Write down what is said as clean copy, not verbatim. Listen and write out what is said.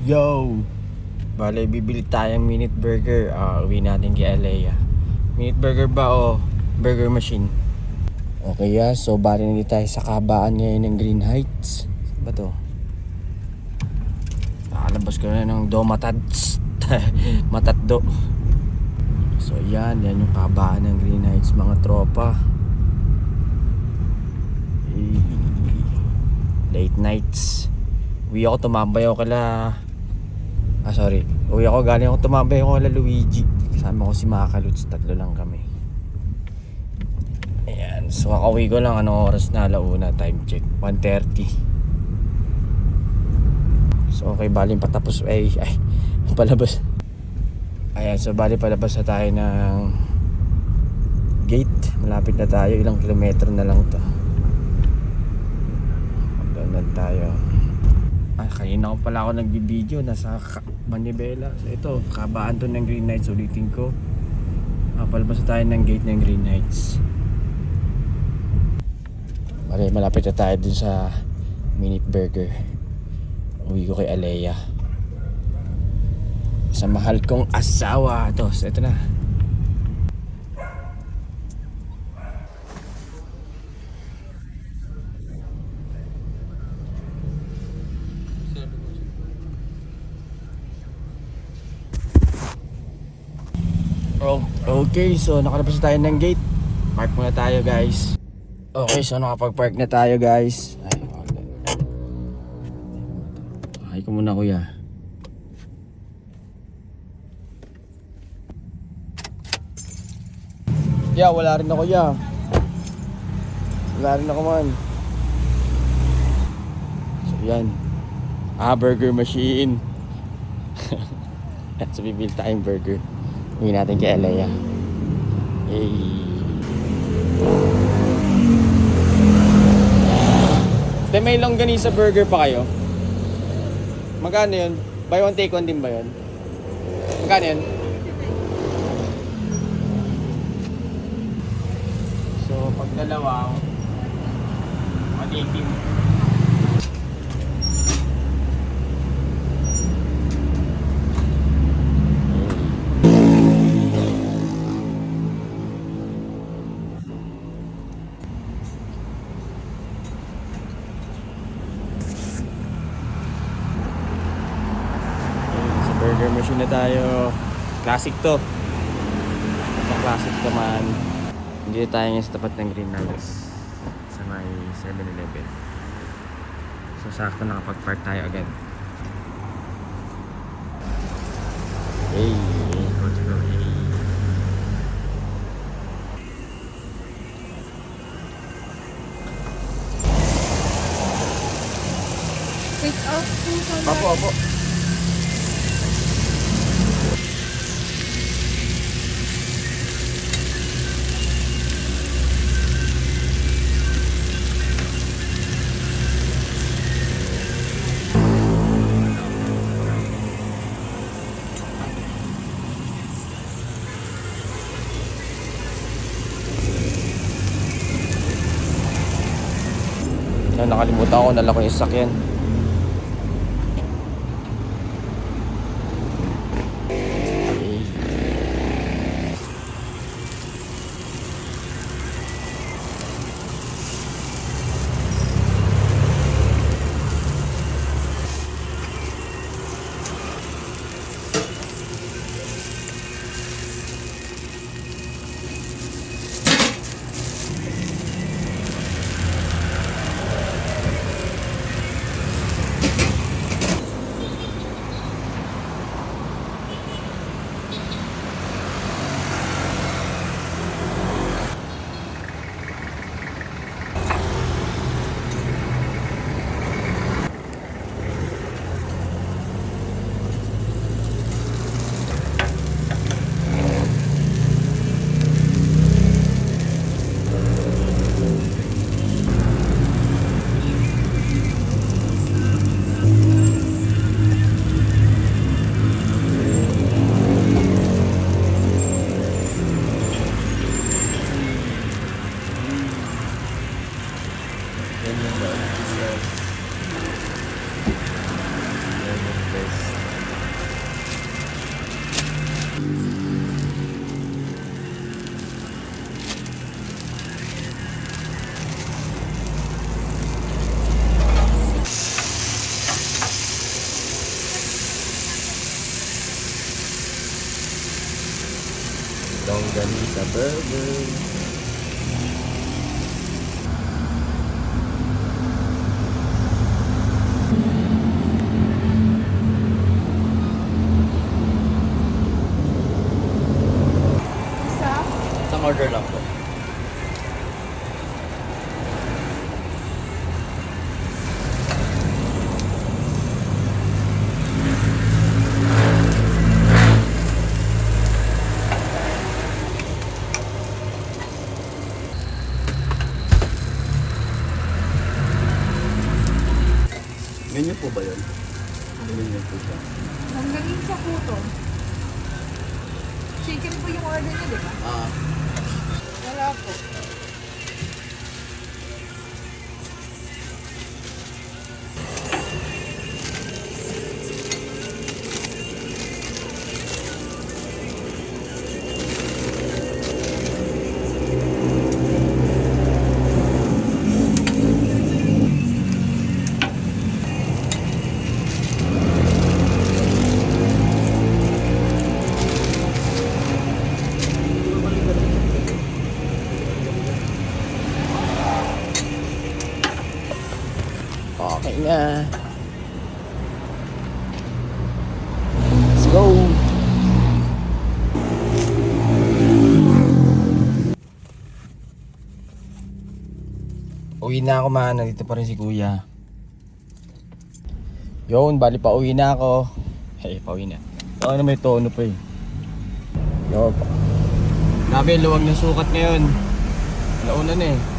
Yo! Bale, bibili tayong minute burger. Uwi natin kay Alea. Minute burger ba o burger machine? Okay, so bale nandito tayo sa kabaan ngayon ng Green Heights. Saan ba to? Nakalabas ko na ng Domatats. Matatdo. So yan yung kabaan ng Green Heights, mga tropa. Late nights. Uwi ako, tumambay ako galing ako tumambay ako kala Luigi. Kasama ko si Makaluts, tatlo lang kami. Ayan, so kakauwi ko lang, anong oras na, alauna, time check 1:30. So okay, bali patapos, palabas. Ayan, so bali palabas na tayo ng gate. Malapit na tayo, ilang kilometro na lang to. Magdandan tayo. Kanina ko pala ako nagbibideo, nasa Manibela. So ito, kabaan to ng Green Heights, ulitin ko. Palabas na tayo ng gate ng Green Heights. Malapit na tayo dun sa Minute Burger. Uwi ko kay Alea. Sa mahal kong asawa. So ito na. Okay, so nakalabas tayo ng gate. Park muna tayo, guys. Okay, so nakapag-park na tayo, guys. Ay ko muna, kuya. Wala rin ako, wala rin ako, man. So yan, burger machine. So bibili tayong burger. Uwi natin kay Alea. May longganisa burger pa kayo? Magkano yun? Buy one take one din ba yun? Magkano yun? So pag dalawa 180. Burger machine na tayo. Classic to. Classic to, man. Hindi tayo ngayon sa tapat ng Green Heights sa may 7-Eleven. So sakto nakapag-park tayo agad. Let's go. Take out po. Opo. Nakalimutan ko, nala ko yung sasakyan. Longganisa Burger. Isa. Isang order lang po. Menu po ba yun? Menu po siya. Hanggang sa puto. Chicken po yung order niya, di ba? Ah, Wala po. okay na. Let's go. Uwi na ako man, nandito pa rin si kuya. Yun, bali pa uwi na ako. Hey, pauwi na. Ako na may tono pa eh. Yo. Grabe, luwag ng sukat ngayon. Launa na eh.